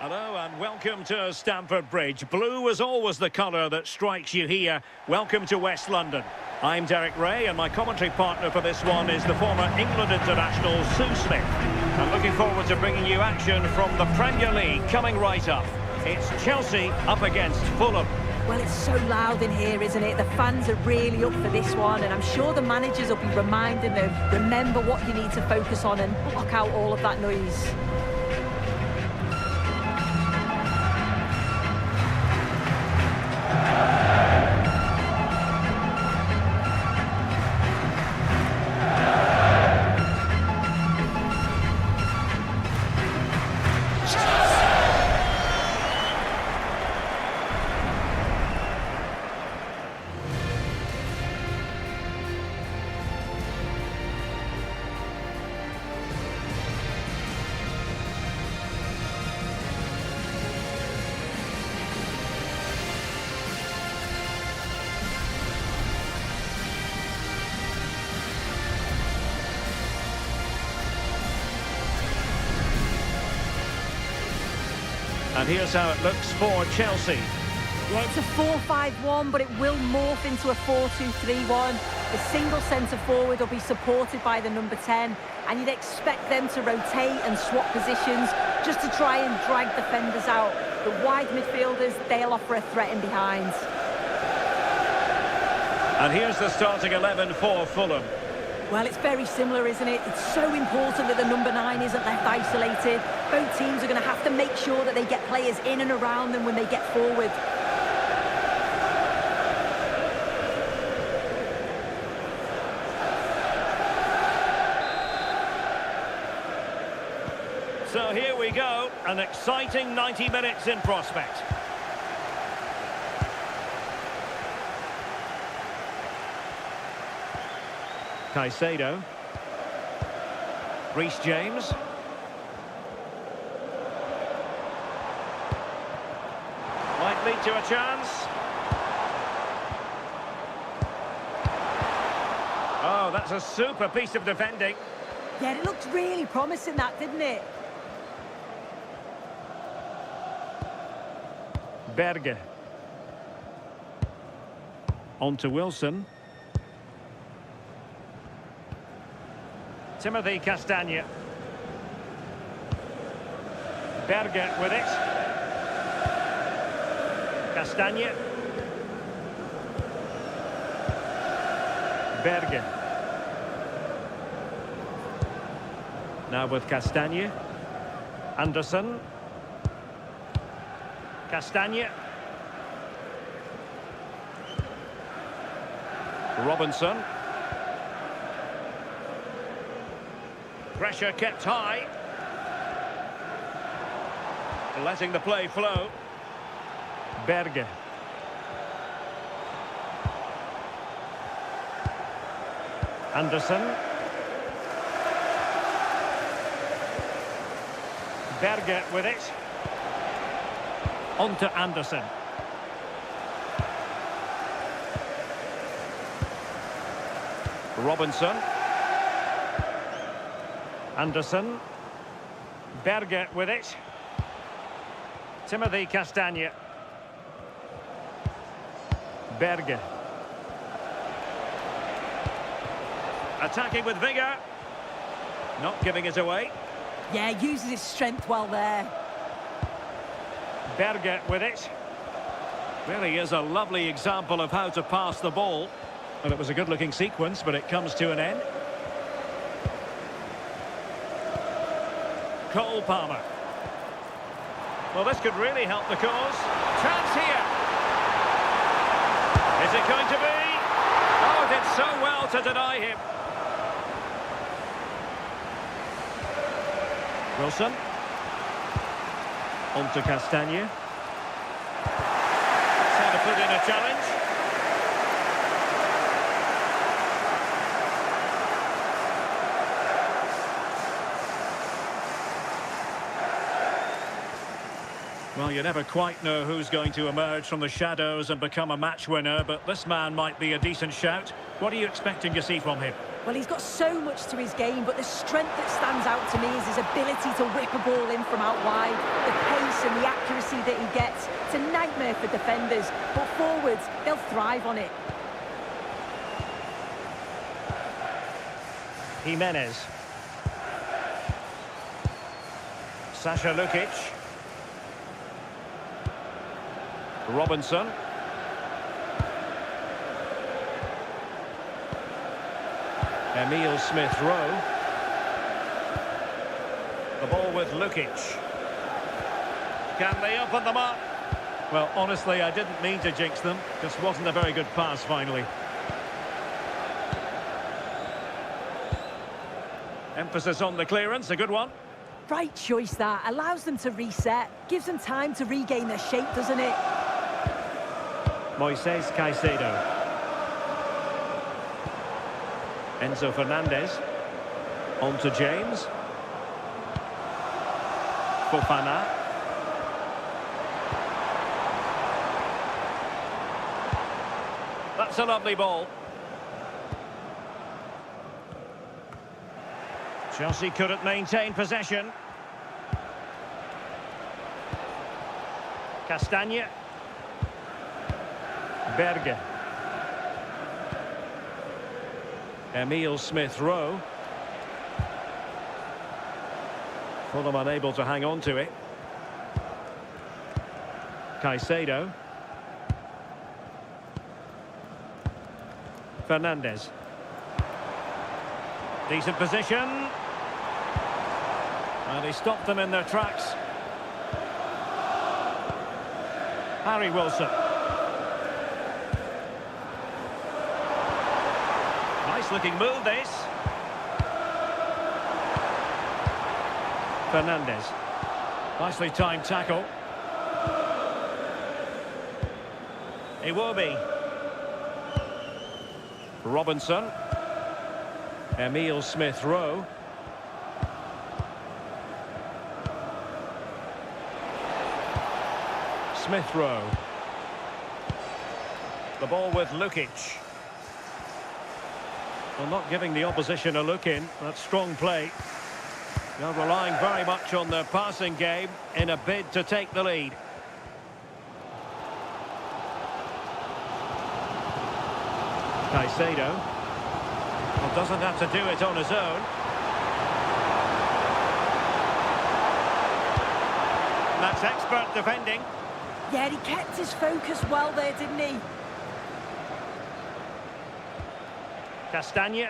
Hello and welcome to Stamford Bridge. Blue was always the colour that strikes you here. Welcome to West London. I'm Derek Ray and my commentary partner for this one is the former England international Sue Smith. I'm looking forward to bringing you action from the Premier League coming right up. It's Chelsea up against Fulham. Well, it's so loud in here, isn't it? The fans are really up for this one, and I'm sure the managers will be reminding them, remember what you need to focus on and block out all of that noise. And here's how it looks for Chelsea. Yeah, it's a 4-5-1, but it will morph into a 4-2-3-1. The single centre-forward will be supported by the number 10, and you'd expect them to rotate and swap positions just to try and drag defenders out. The wide midfielders, they'll offer a threat in behind. And here's the starting 11 for Fulham. Well, it's very similar, isn't it? It's so important that the number 9 isn't left isolated. Both teams are going to have to make sure that they get players in and around them when they get forward. So here we go, an exciting 90 minutes in prospect. Caicedo. Reece James. Might lead to a chance. Oh, that's a super piece of defending. Yeah, it looked really promising, that, didn't it? Berge. On to Wilson. Timothy Castagne. Berge with it. Castagne. Berge. Now with Castagne. Anderson. Castagne. Robinson. Pressure kept high. Letting the play flow. Berge. Anderson. Berge with it. On to Anderson. Robinson. Anderson. Berge with it. Timothy Castagne. Berge. Attacking with vigour. Not giving it away. Yeah, uses his strength well there. Berge with it. Really is a lovely example of how to pass the ball. Well, it was a good-looking sequence, but it comes to an end. Cole Palmer. Well, this could really help the cause. Chance here. Is it going to be? Oh, did so well to deny him. Wilson. On to Castagne. Trying to put in a challenge. Well, you never quite know who's going to emerge from the shadows and become a match winner, but this man might be a decent shout. What are you expecting to see from him? Well, he's got so much to his game, but the strength that stands out to me is his ability to whip a ball in from out wide. The pace and the accuracy that he gets. It's a nightmare for defenders, but forwards, they'll thrive on it. Jimenez. Sasha Lukic. Robinson. Emile Smith-Rowe. The ball with Lukic. Can they open them up? Well, honestly, I didn't mean to jinx them. Just wasn't a very good pass, finally. Emphasis on the clearance, a good one. Right choice that. Allows them to reset. Gives them time to regain their shape, doesn't it? Moises Caicedo. Enzo Fernandez. On to James. Fofana. That's a lovely ball. Chelsea couldn't maintain possession. Castagne. Berge. Emile Smith-Rowe. Fulham unable to hang on to it. Caicedo. Fernandez. Decent position. And he stopped them in their tracks. Harry Wilson. Nice looking move, this. Fernandez. Nicely timed tackle. Iwobi. Robinson. Emile Smith-Rowe. Smith-Rowe. The ball with Lukic. Well, not giving the opposition a look in. That's strong play. They're relying very much on their passing game in a bid to take the lead. Caicedo. Well, doesn't have to do it on his own. That's expert defending. Yeah, he kept his focus well there, didn't he? Castagne.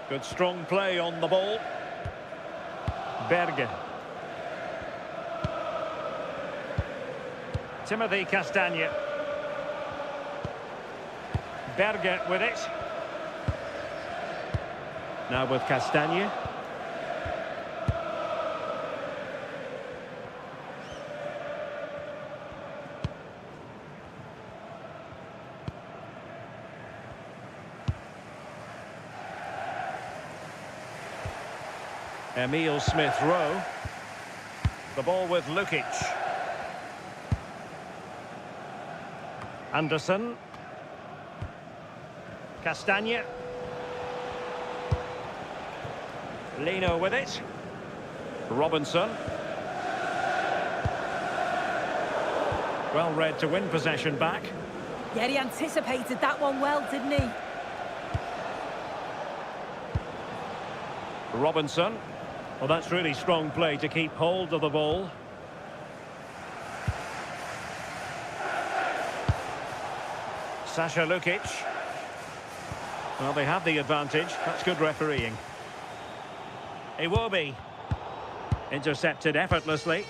Good strong play on the ball. Berge. Timothy Castagne. Berge with it. Now with Castagne. Emile Smith-Rowe. The ball with Lukic. Anderson. Castagne. Lino with it. Robinson. Well read to win possession back. Yeah, he anticipated that one well, didn't he? Robinson. Well, that's really strong play to keep hold of the ball. Sasha Lukic. Well, they have the advantage. That's good refereeing. Iwobi. Intercepted effortlessly.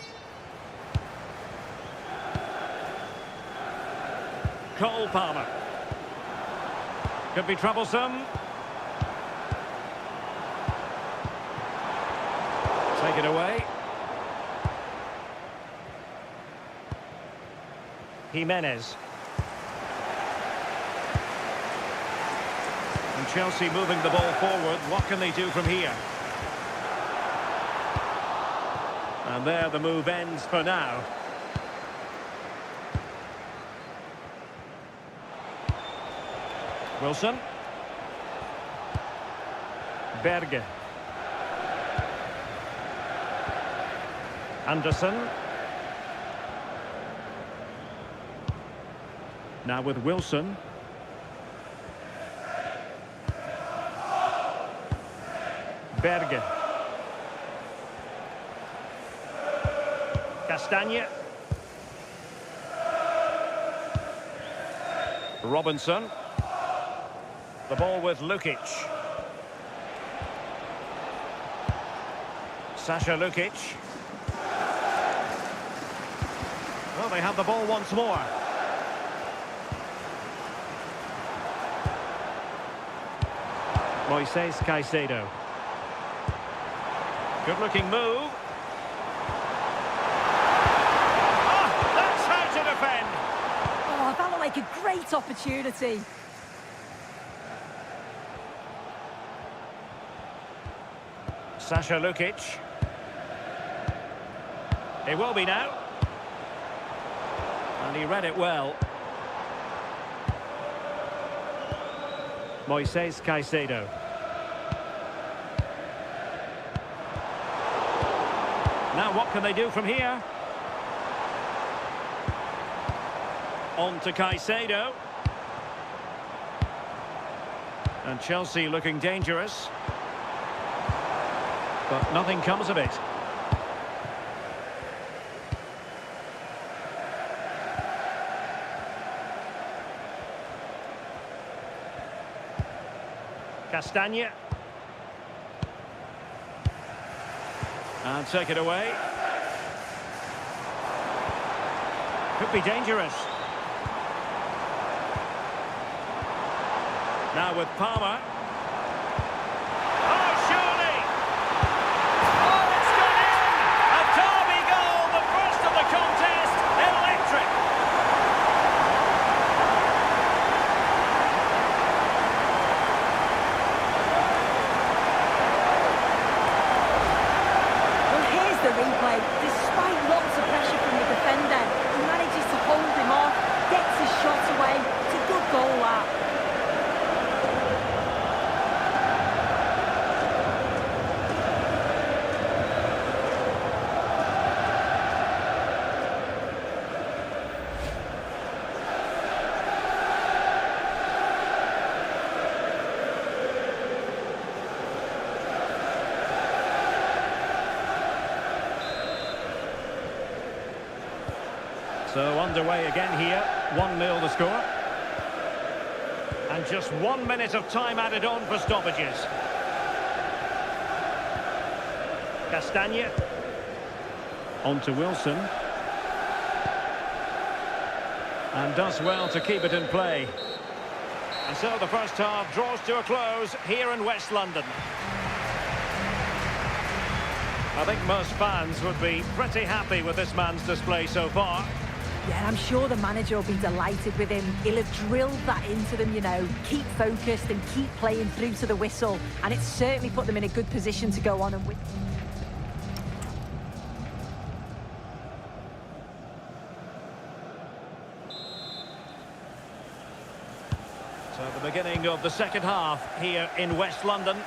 Cole Palmer. Could be troublesome. Take it away. Jimenez. And Chelsea moving the ball forward. What can they do from here? And there the move ends for now. Wilson. Berge. Anderson. Now with Wilson. Berge. Castagne. Robinson. The ball with Lukic. Sasha Lukic. Well, they have the ball once more. Moises Caicedo. Good-looking move. Oh, that's how to defend. Oh, that looked like a great opportunity. Sasha Lukic. It will be now. And he read it well. Moises Caicedo. Now what can they do from here? On to Caicedo. And Chelsea looking dangerous. But nothing comes of it. Castagne. And take it away. Could be dangerous. Now with Palmer. Oh, surely! Oh, it's gone in! A derby goal, the first of the contest. Electric! Well, here's the replay. Despite lots of pressure from the defender, he manages to hold him off, gets his shot away. It's a good goal, that. So underway again here, 1-0 the score. And just 1 minute of time added on for stoppages. Castagne. On to Wilson. And does well to keep it in play. And so the first half draws to a close here in West London. I think most fans would be pretty happy with this man's display so far. Yeah, I'm sure the manager will be delighted with him. He'll have drilled that into them, you know. Keep focused and keep playing through to the whistle. And it's certainly put them in a good position to go on and win. So the beginning of the second half here in West London.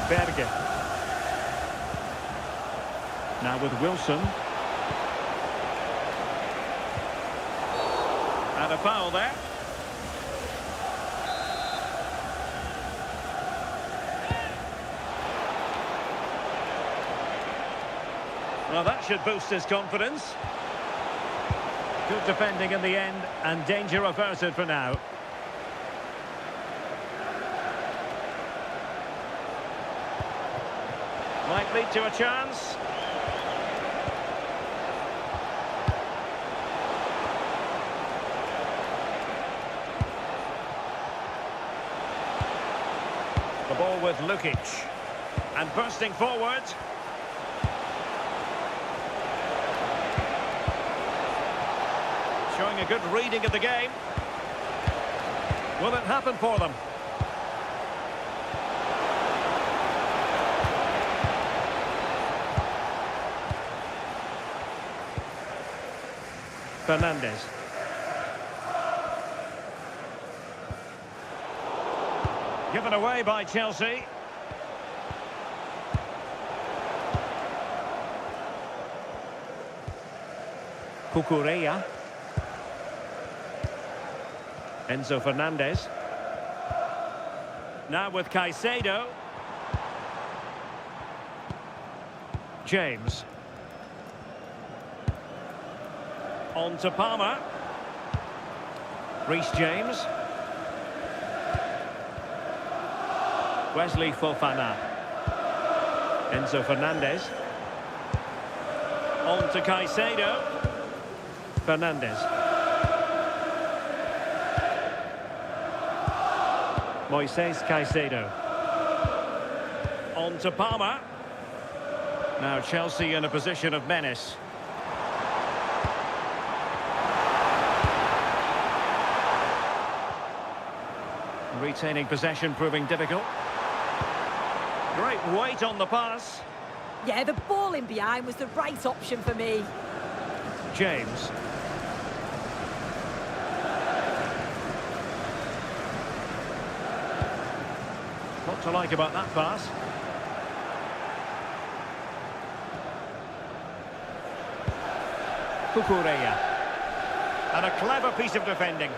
Berge. Now with Wilson. And a foul there. Well, that should boost his confidence. Good defending in the end, and danger averted for now. Might lead to a chance. The ball with Lukic. And bursting forward. Showing a good reading of the game. Will it happen for them? Fernandes. Given away by Chelsea. Cucurella. Enzo Fernandez. Now with Caicedo. James. On to Palmer. Reece James. Wesley Fofana. Enzo Fernandez. On to Caicedo. Fernandez. Moises Caicedo. On to Palmer. Now Chelsea in a position of menace. Retaining possession proving difficult. Great weight on the pass. Yeah, the ball in behind was the right option for me. James. What to like about that pass? Cucurella. And a clever piece of defending.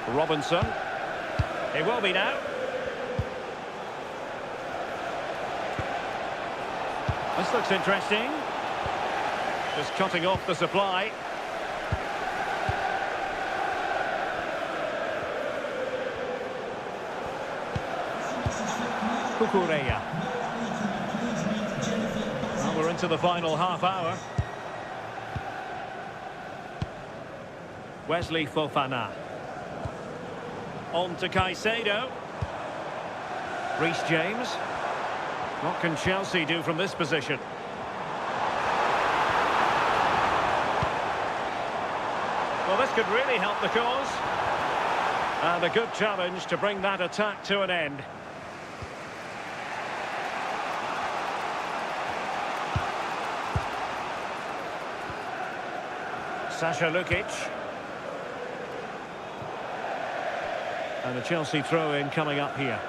Robinson. It will be now. This looks interesting. Just cutting off the supply. Cucurella. Well, we're into the final half hour. Wesley Fofana. On to Caicedo. Reece James. What can Chelsea do from this position? Well, this could really help the cause. And a good challenge to bring that attack to an end. Sasha Lukic. And a Chelsea throw-in coming up here.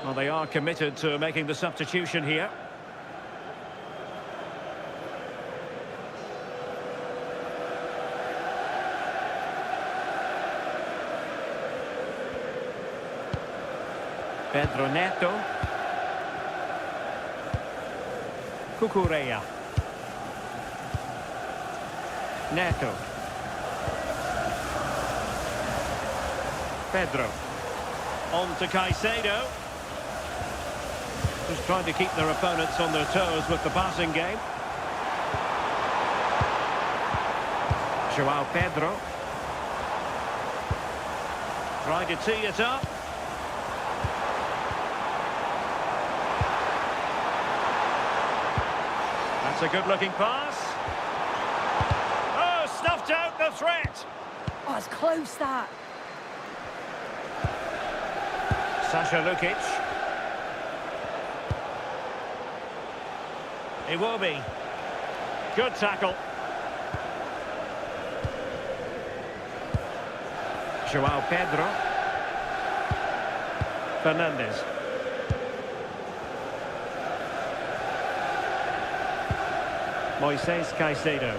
Well, they are committed to making the substitution here. Pedro Neto. Cucurella. Neto. Pedro. On to Caicedo. Just trying to keep their opponents on their toes with the passing game. João Pedro. Trying to tee it up. That's a good-looking pass. Oh, snuffed out the threat. Oh, it's close, that. Sasha Lukic. It will be. Good tackle. João Pedro. Fernandes. Moises Caicedo.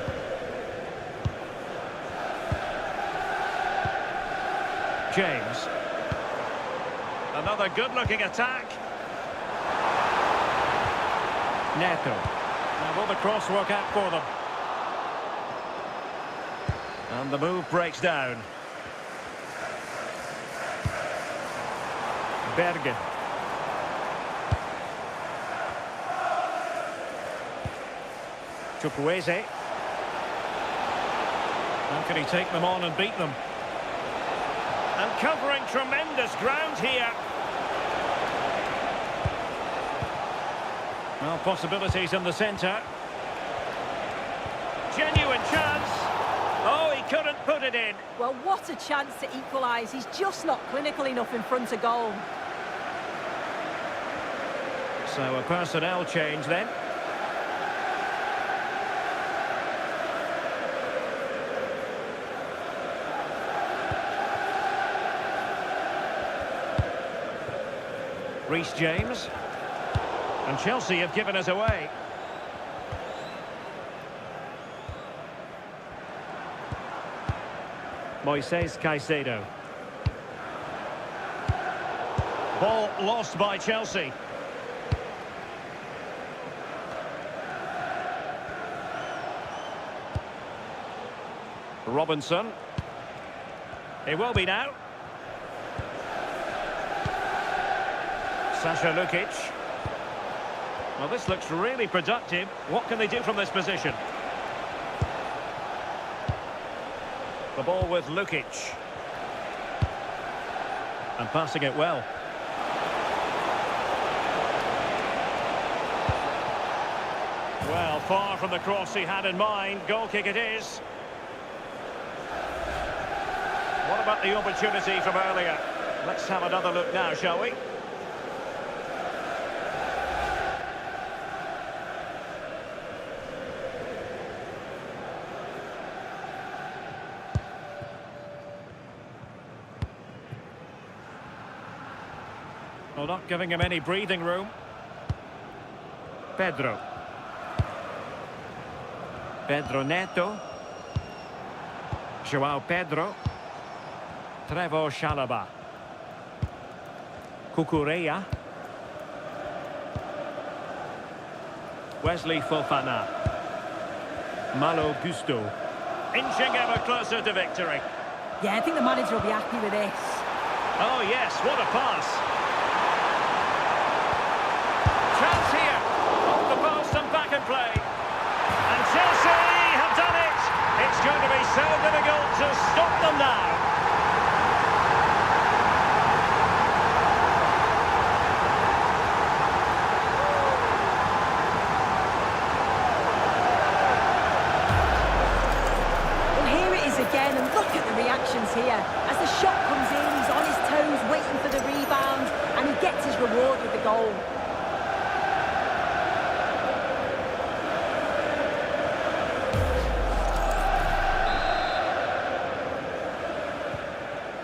James. Another good-looking attack. Neto. And will the cross work out for them? And the move breaks down. Bergen. Chukwueze. How can he take them on and beat them? And covering tremendous ground here. Well, possibilities in the centre. Genuine chance. Oh, he couldn't put it in. Well, what a chance to equalise. He's just not clinical enough in front of goal. So a personnel change then. Reece James. And Chelsea have given us away. Moises Caicedo. Ball lost by Chelsea. Robinson. It will be now. Sasha Lukic. Well, this looks really productive. What can they do from this position? The ball with Lukic. And passing it well. Well, far from the cross he had in mind. Goal kick it is. What about the opportunity from earlier? Let's have another look now, shall we? Well, not giving him any breathing room. Pedro. Pedro Neto. João Pedro. Trevoh Chalobah. Cucurella. Wesley Fofana. Malo Gusto. Inching ever closer to victory. Yeah, I think the manager will be happy with this. Oh yes, what a pass. Chance here. Off the post and back in play. And Chelsea have done it. It's going to be so difficult to stop them now. Again, and look at the reactions here. As the shot comes in, he's on his toes waiting for the rebound, and he gets his reward with the goal.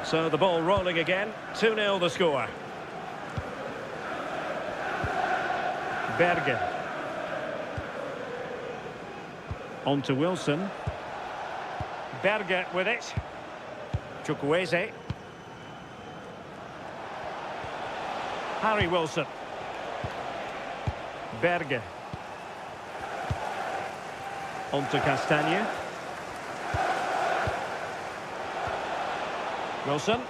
So the ball rolling again. 2-0 the score. Berge. On to Wilson. Berge with it. Chukwueze. Harry Wilson. Berge. On to Castagne. Wilson.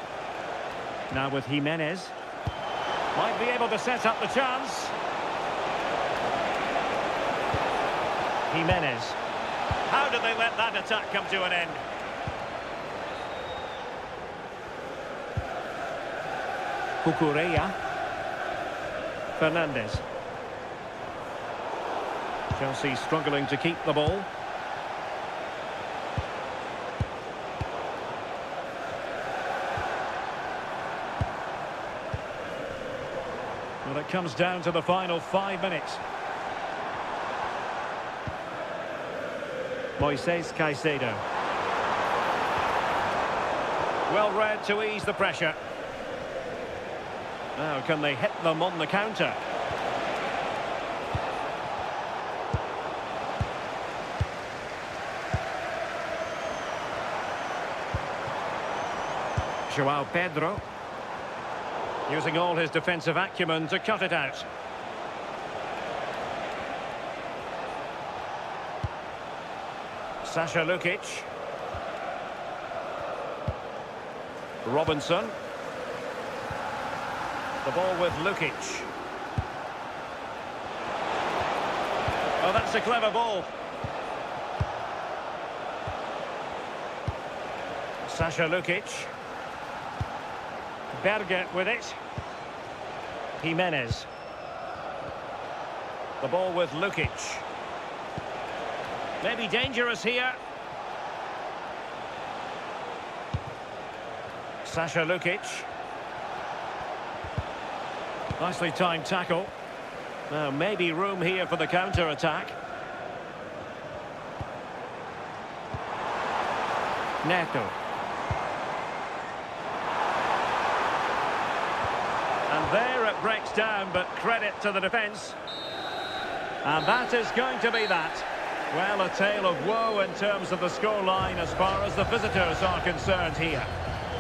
Now with Jimenez. Might be able to set up the chance. Jimenez. How did they let that attack come to an end? Cucurella. Fernandes. Chelsea struggling to keep the ball. Well, it comes down to the final 5 minutes. Moises Caicedo. Well read to ease the pressure. Now, can they hit them on the counter? João Pedro. Using all his defensive acumen to cut it out. Sasha Lukic. Robinson. The ball with Lukic. Oh, that's a clever ball. Sasha Lukic. Berge with it. Jimenez. The ball with Lukic. Maybe dangerous here. Sasha Lukic. Nicely timed tackle. Now maybe room here for the counter-attack. Neto. And there it breaks down, but credit to the defence. And that is going to be that. Well, a tale of woe in terms of the scoreline as far as the visitors are concerned here.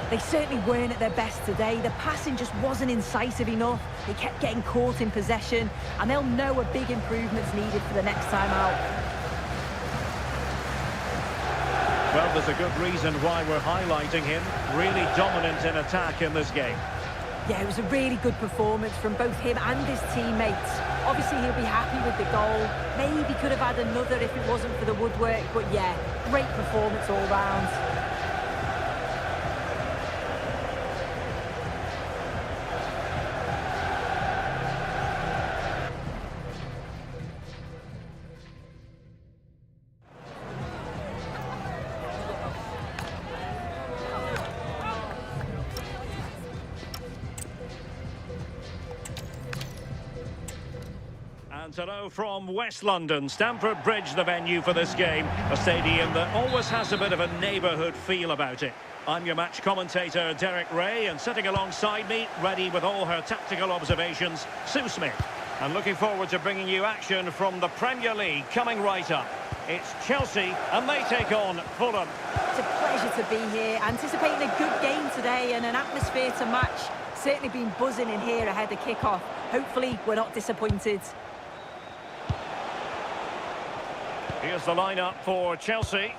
They certainly weren't at their best today. The passing just wasn't incisive enough. They kept getting caught in possession, and they'll know a big improvement's needed for the next time out. Well, there's a good reason why we're highlighting him. Really dominant in attack in this game. Yeah, it was a really good performance from both him and his teammates. Obviously, he'll be happy with the goal. Maybe could have had another if it wasn't for the woodwork. But yeah, great performance all round. And hello from West London, Stamford Bridge, the venue for this game. A stadium that always has a bit of a neighbourhood feel about it. I'm your match commentator, Derek Ray, and sitting alongside me, ready with all her tactical observations, Sue Smith. And looking forward to bringing you action from the Premier League coming right up. It's Chelsea, and they take on Fulham. It's a pleasure to be here, anticipating a good game today and an atmosphere to match. Certainly been buzzing in here ahead of kick-off. Hopefully, we're not disappointed. Here's the lineup for Chelsea.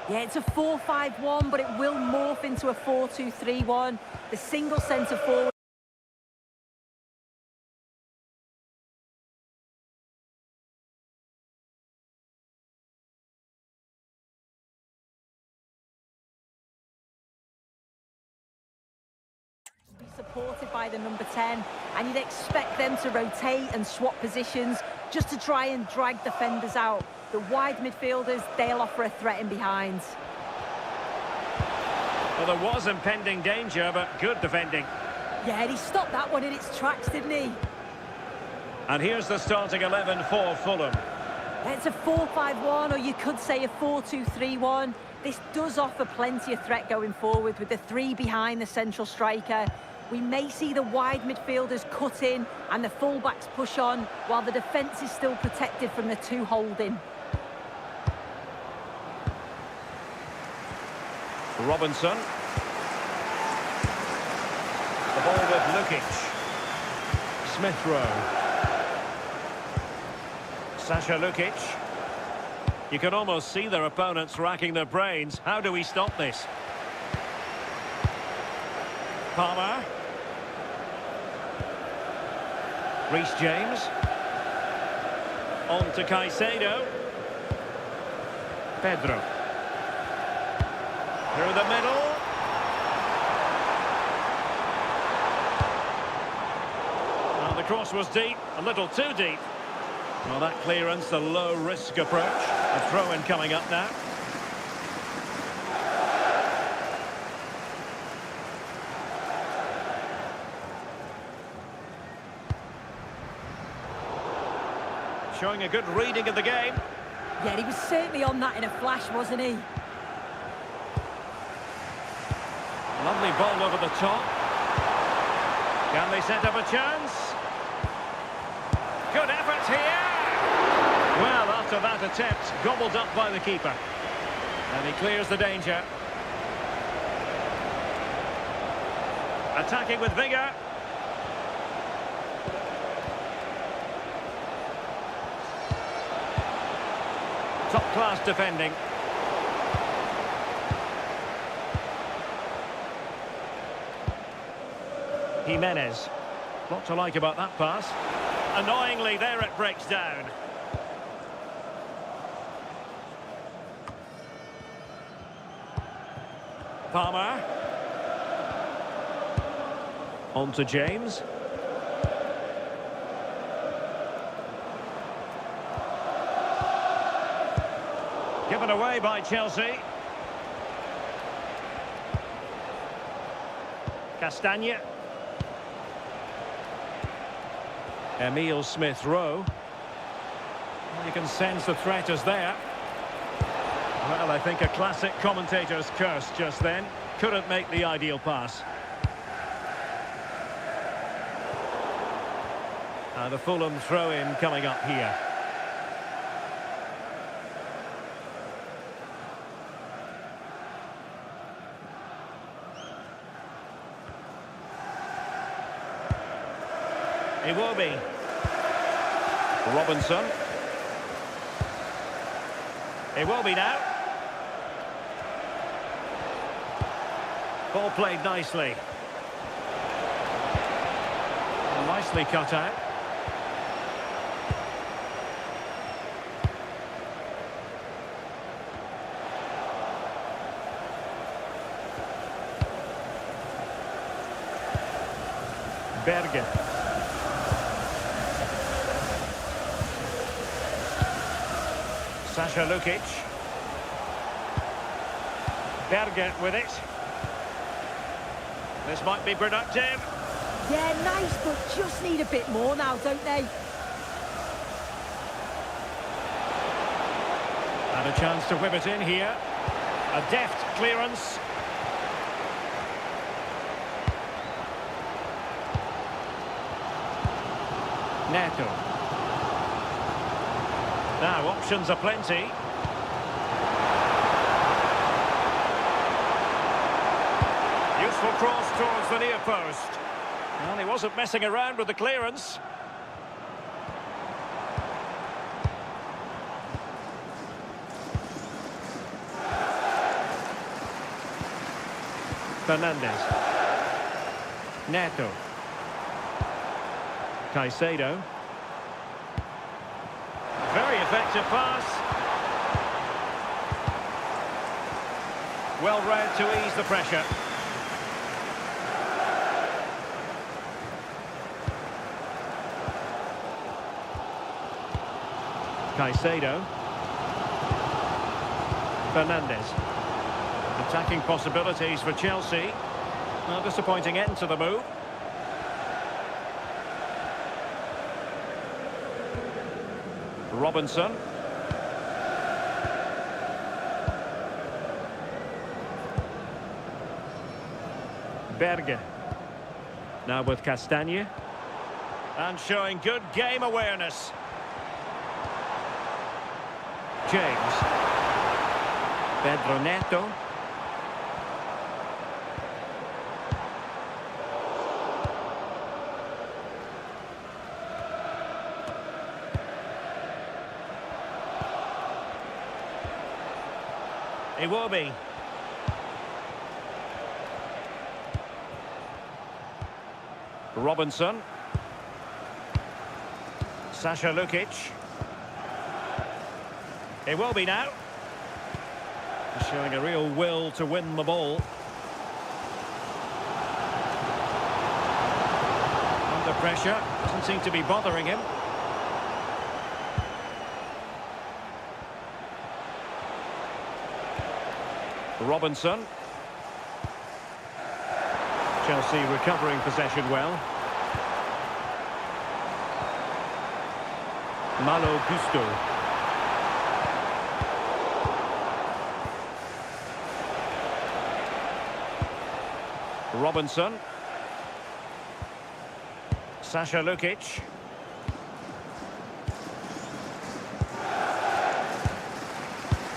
Yeah, it's a 4-5-1, but it will morph into a 4-2-3-1. The single centre forward be supported by the number 10, and you'd expect them to rotate and swap positions just to try and drag defenders out. The wide midfielders, they'll offer a threat in behind. Well, there was impending danger, but good defending. Yeah, and he stopped that one in its tracks, didn't he? And here's the starting 11 for Fulham. It's a 4-5-1, or you could say a 4-2-3-1. This does offer plenty of threat going forward with the three behind the central striker. We may see the wide midfielders cut in and the fullbacks push on, while the defence is still protected from the two holding. Robinson. The ball with Lukic. Smith Rowe. Sasha Lukic. You can almost see their opponents racking their brains. How do we stop this? Palmer. Reece James. On to Caicedo. Pedro. Through the middle. Well, the cross was deep, a little too deep. Well, that clearance, the low-risk approach. A throw-in coming up now. Showing a good reading of the game. Yeah, he was certainly on that in a flash, wasn't he? Lovely ball over the top. Can they set up a chance? Good effort here. Well, after that attempt, gobbled up by the keeper. And he clears the danger. Attacking with vigour. Top-class defending. Jimenez. What to like about that pass. Annoyingly, there it breaks down. Palmer. On to James. Given away by Chelsea. Castagne. Emile Smith-Rowe. You can sense the threat is there. Well, I think a classic commentator's curse just then. Couldn't make the ideal pass. The Fulham throw-in coming up here. Iwobi. Robinson. Iwobi now. Ball played nicely. Nicely cut out. Berge. Sasha Lukic. Berge with it. This might be productive. Yeah, nice, but just need a bit more now, don't they? And a chance to whip it in here. A deft clearance. Neto. Now, options are plenty. Useful cross towards the near post. Well, he wasn't messing around with the clearance. Fernandez. Neto. Caicedo. Very effective pass. Well read to ease the pressure. Caicedo. Fernandez. Attacking possibilities for Chelsea. A disappointing end to the move. Robinson. Berge. Now with Castagne. And showing good game awareness. James. Pedro Neto. Iwobi. Robinson. Sasha Lukic. Iwobi now. Showing a real will to win the ball. Under pressure. Doesn't seem to be bothering him. Robinson. Chelsea recovering possession well. Malo Gusto. Robinson. Sasha Lukic.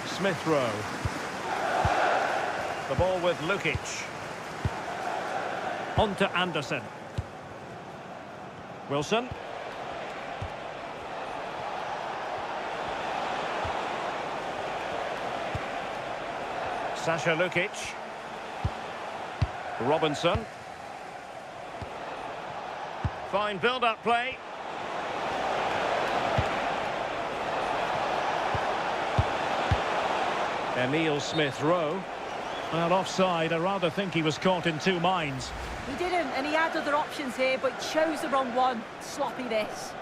Smith-Rowe. The ball with Lukic. On to Anderson. Wilson. Sasha Lukic. Robinson. Fine build-up play. Emile Smith-Rowe. Well, offside. I rather think he was caught in two minds. He didn't, and he had other options here, but chose the wrong one. Sloppy this.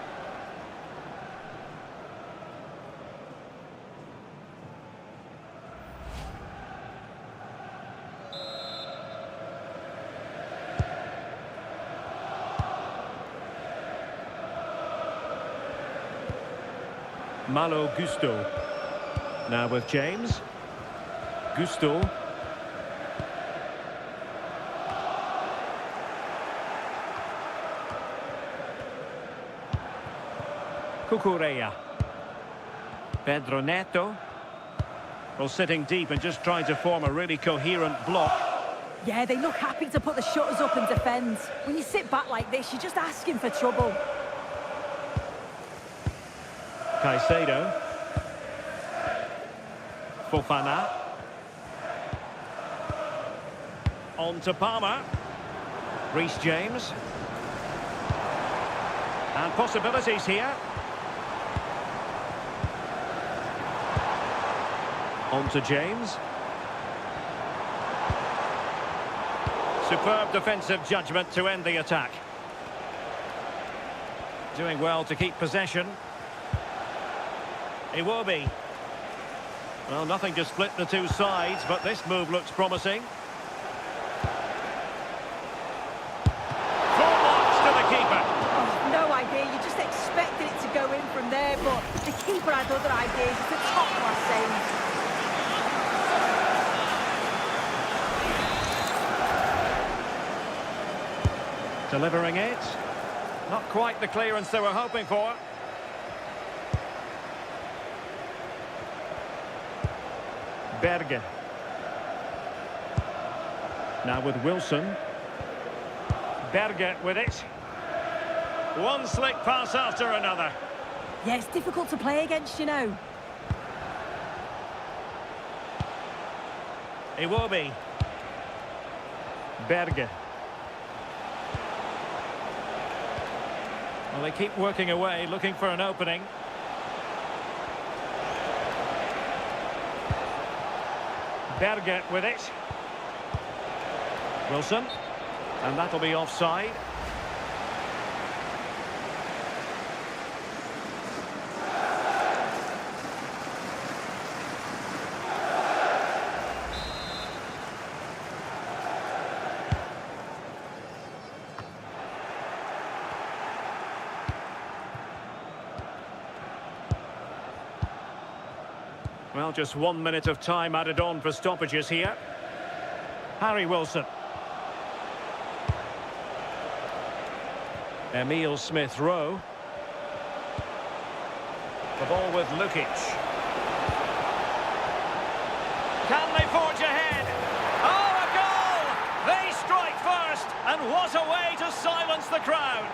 Malo Gusto. Now with James. Gusto. Cucurella. Pedro Neto. Well, sitting deep and just trying to form a really coherent block. Yeah, they look happy to put the shutters up and defend. When you sit back like this, you're just asking for trouble. Caicedo. Fofana. On to Palmer. Reece James. And possibilities here. On to James. Superb defensive judgment to end the attack. Doing well to keep possession. Iwobi. Well, nothing to split the two sides, but this move looks promising. Full marks to the keeper. Oh, no idea. You just expected it to go in from there, but the keeper had other ideas. It's a top-class save. Delivering it. Not quite the clearance they were hoping for. Berge. Now with Wilson. Berge with it. One slick pass after another. Yeah, it's difficult to play against, you know. Iwobi. Berge. Well, they keep working away, looking for an opening. Berge with it. Wilson. And that'll be offside. Well, just 1 minute of time added on for stoppages here. Harry Wilson. Emile Smith-Rowe. The ball with Lukic. Can they forge ahead? Oh, a goal! They strike first, and what a way to silence the crowd.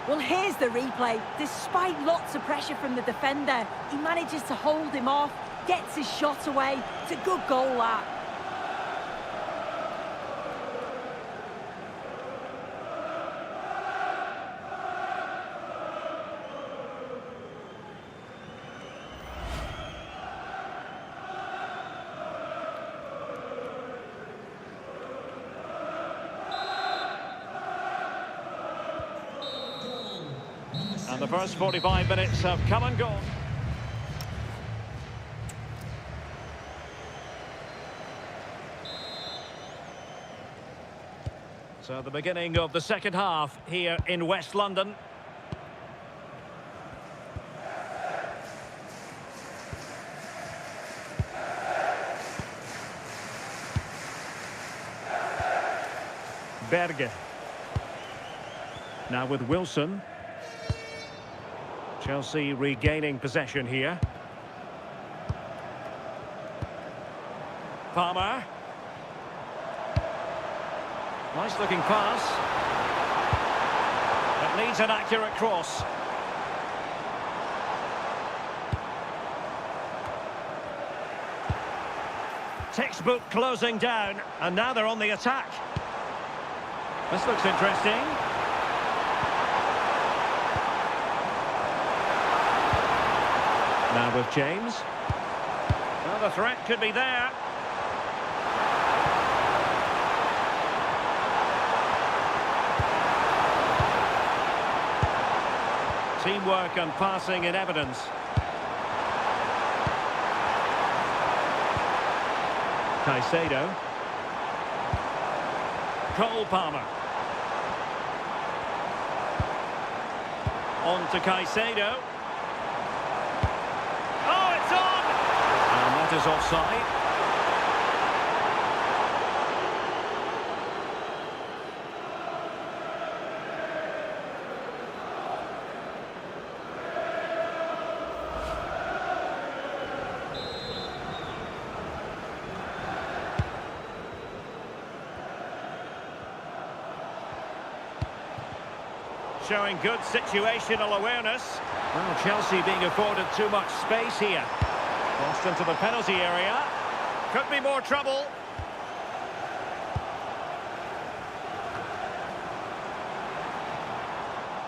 Well, here's the replay. Despite lots of pressure from the defender, he manages to hold him off, gets his shot away. It's a good goal, that. And the first 45 minutes have come and gone. So the beginning of the second half here in West London. Berge. Now with Wilson. Chelsea regaining possession here. Palmer. Nice looking pass. It needs an accurate cross. Textbook closing down, and now they're on the attack. This looks interesting. Now with James. Well, the threat could be there. Teamwork and passing in evidence. Caicedo. Cole Palmer. On to Caicedo. Oh, it's on! And that is offside. Showing good situational awareness. Well, Chelsea being afforded too much space here. Lost into the penalty area. Could be more trouble.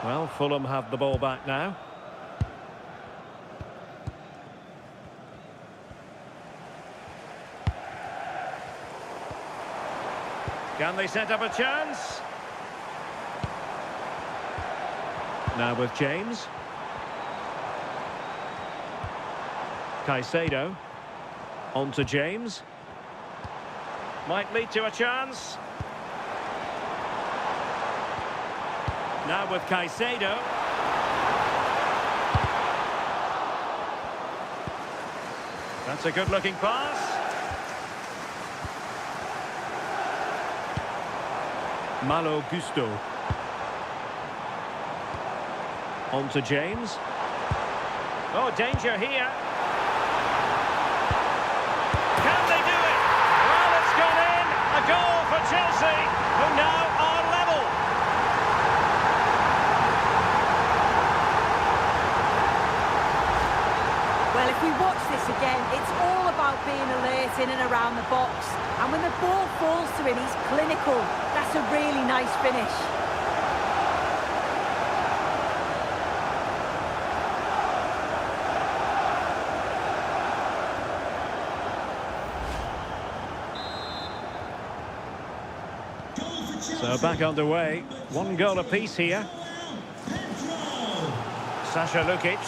Well, Fulham have the ball back now. Can they set up a chance? Now with James. Caicedo. On to James. Might lead to a chance. Now with Caicedo. That's a good-looking pass. Malo Gusto. On to James. Oh, danger here. Can they do it? Well, it's gone in. A goal for Chelsea, who now are level. Well, if we watch this again, it's all about being alert in and around the box. And when the ball falls to him, he's clinical. That's a really nice finish. So back underway. One goal apiece here. Sasha Lukic.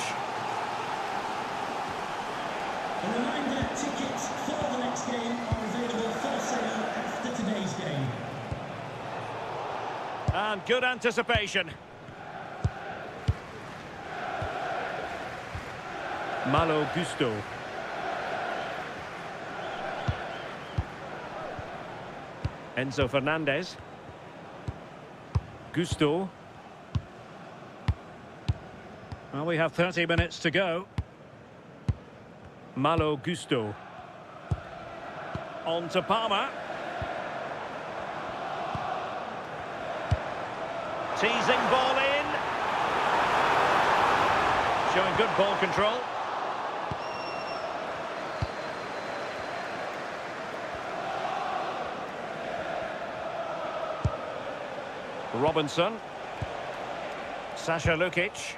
A reminder, tickets for the next game are available for sale after today's game. And good anticipation. Malo Gusto. Enzo Fernandez. Gusto. Well, we have 30 minutes to go. Malo Gusto. On to Palmer. Teasing ball in. Showing good ball control. Robinson. Sasha Lukic.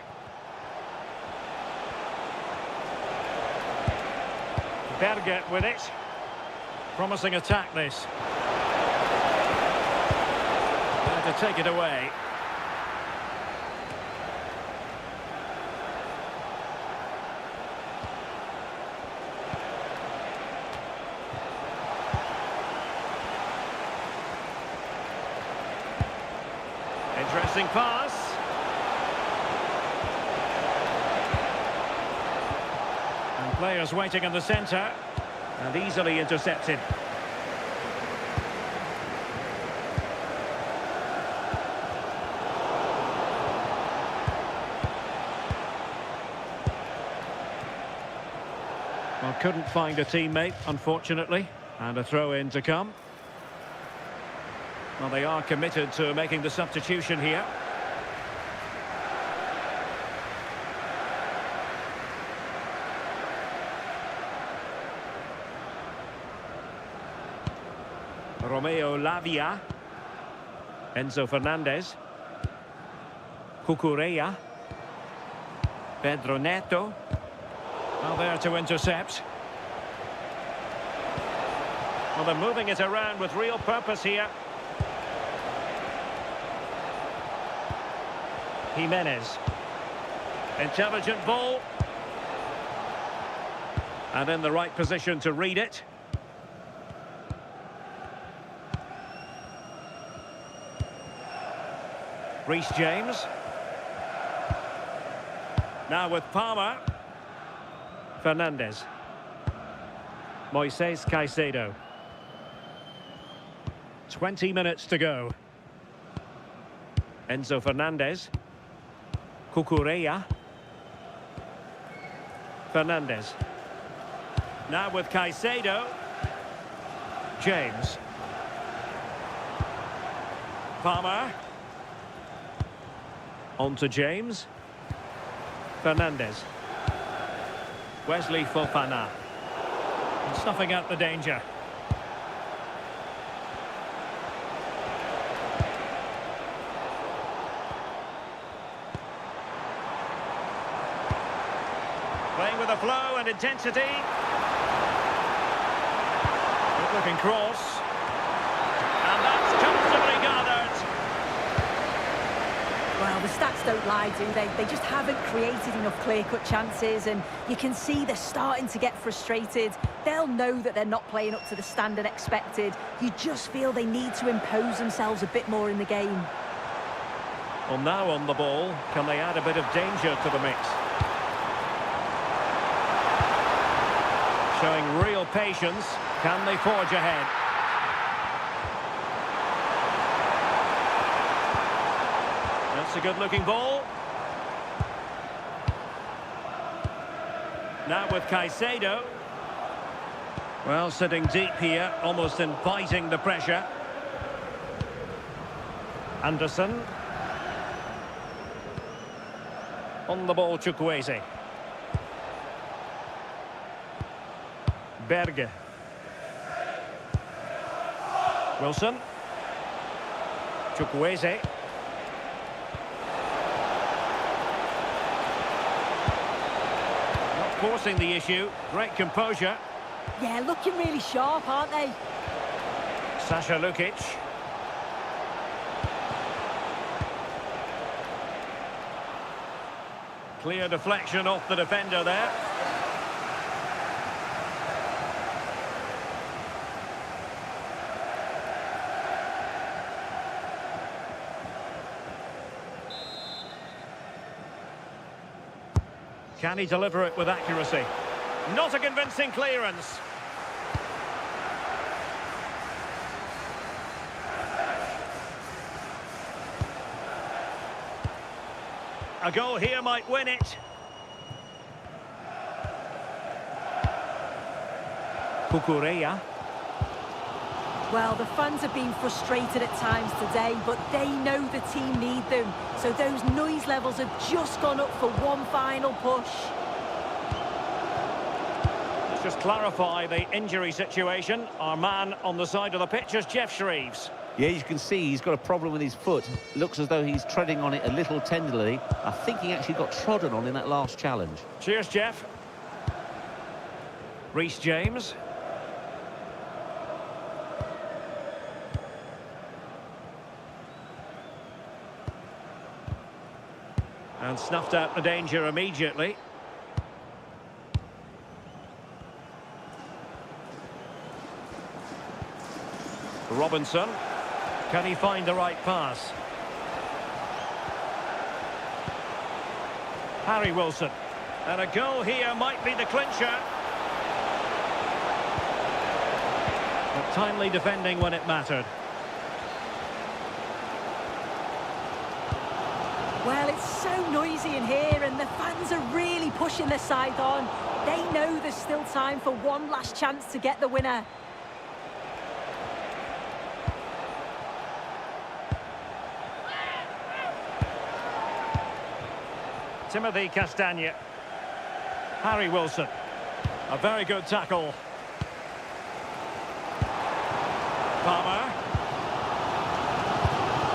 Berger with it. Promising attack this. There to take it away. Interesting pass. And players waiting in the centre. And easily intercepted. Well, couldn't find a teammate, unfortunately. And a throw-in to come. Well, they are committed to making the substitution here. Romeo Lavia. Enzo Fernandez. Cucurella. Pedro Neto. Well, there to intercept. Well, they're moving it around with real purpose here. Jimenez. Intelligent ball. And in the right position to read it. Reece James. Now with Palmer. Fernandes. Moises Caicedo. 20 minutes to go. Enzo Fernandez. Cucurella. Fernandes. Now with Caicedo. James. Palmer. On to James. Fernandes. Wesley Fofana. Snuffing out the danger. Playing with a flow and intensity. Good looking cross. And that's comfortably gathered. Well, the stats don't lie, do they? They just haven't created enough clear-cut chances, and you can see they're starting to get frustrated. They'll know that they're not playing up to the standard expected. You just feel they need to impose themselves a bit more in the game. Well, now on the ball, can they add a bit of danger to the mix? Showing real patience. Can they forge ahead? That's a good-looking ball. Now with Caicedo. Well, sitting deep here, almost inviting the pressure. Anderson. On the ball, Chukwueze. Berge. Wilson. Chukwueze. Not forcing the issue. Great composure. Yeah, looking really sharp, aren't they? Sasha Lukic. Clear deflection off the defender there. Can he deliver it with accuracy? Not a convincing clearance. A goal here might win it. Cucurella. Well, the fans have been frustrated at times today, but they know the team need them. So those noise levels have just gone up for one final push. Let's just clarify the injury situation. Our man on the side of the pitch is Jeff Shreves. Yeah, you can see he's got a problem with his foot. Looks as though he's treading on it a little tenderly. I think he actually got trodden on in that last challenge. Cheers, Jeff. Reece James. And snuffed out the danger immediately. Robinson. Can he find the right pass? Harry Wilson. And a goal here might be the clincher. But timely defending when it mattered. Well, it's so noisy in here, and the fans are really pushing their side on. They know there's still time for one last chance to get the winner. Timothy Castagne. Harry Wilson. A very good tackle. Palmer.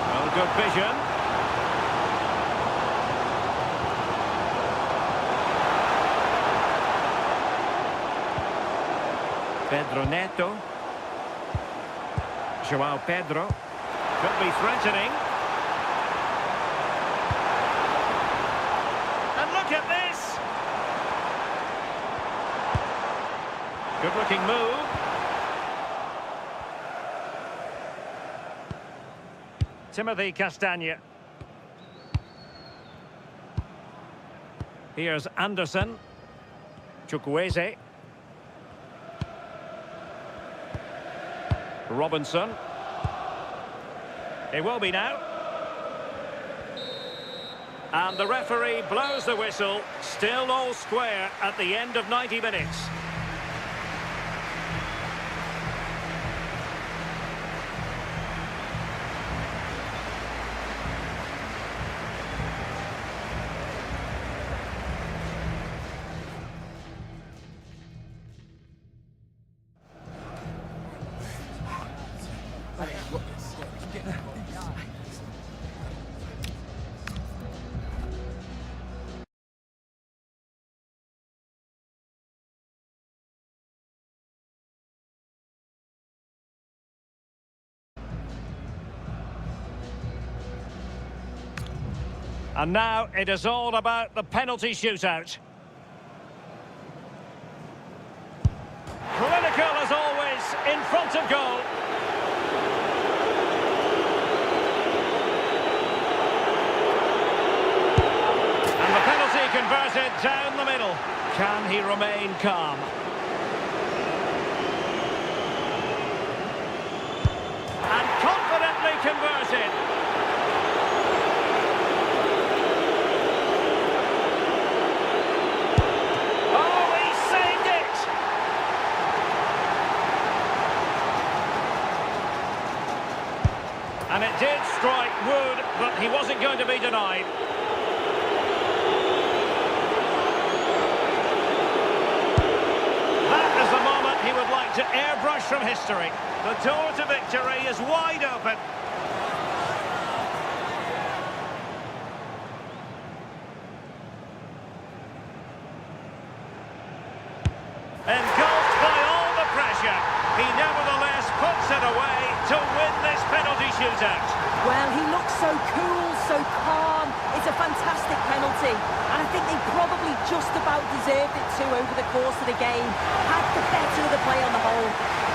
Well, good vision. Pedro Neto. João Pedro. Could be threatening. And look at this! Good-looking move. Timothy Castagne. Here's Anderson. Chukwueze. Robinson. It will be now. And the referee blows the whistle. Still all square at the end of 90 minutes. And now it is all about the penalty shootout. Clinical as always, in front of goal. And the penalty converted down the middle. Can he remain calm? And confidently converted. And it did strike Wood, but he wasn't going to be denied. That is the moment he would like to airbrush from history. The door to victory is wide open. Engulfed by all the pressure, he nevertheless puts it away to win this penalty shootout. Well, he looks so cool, so calm. It's a fantastic penalty. And I think they probably just about deserved it too over the course of the game. Had the better of the play on the whole.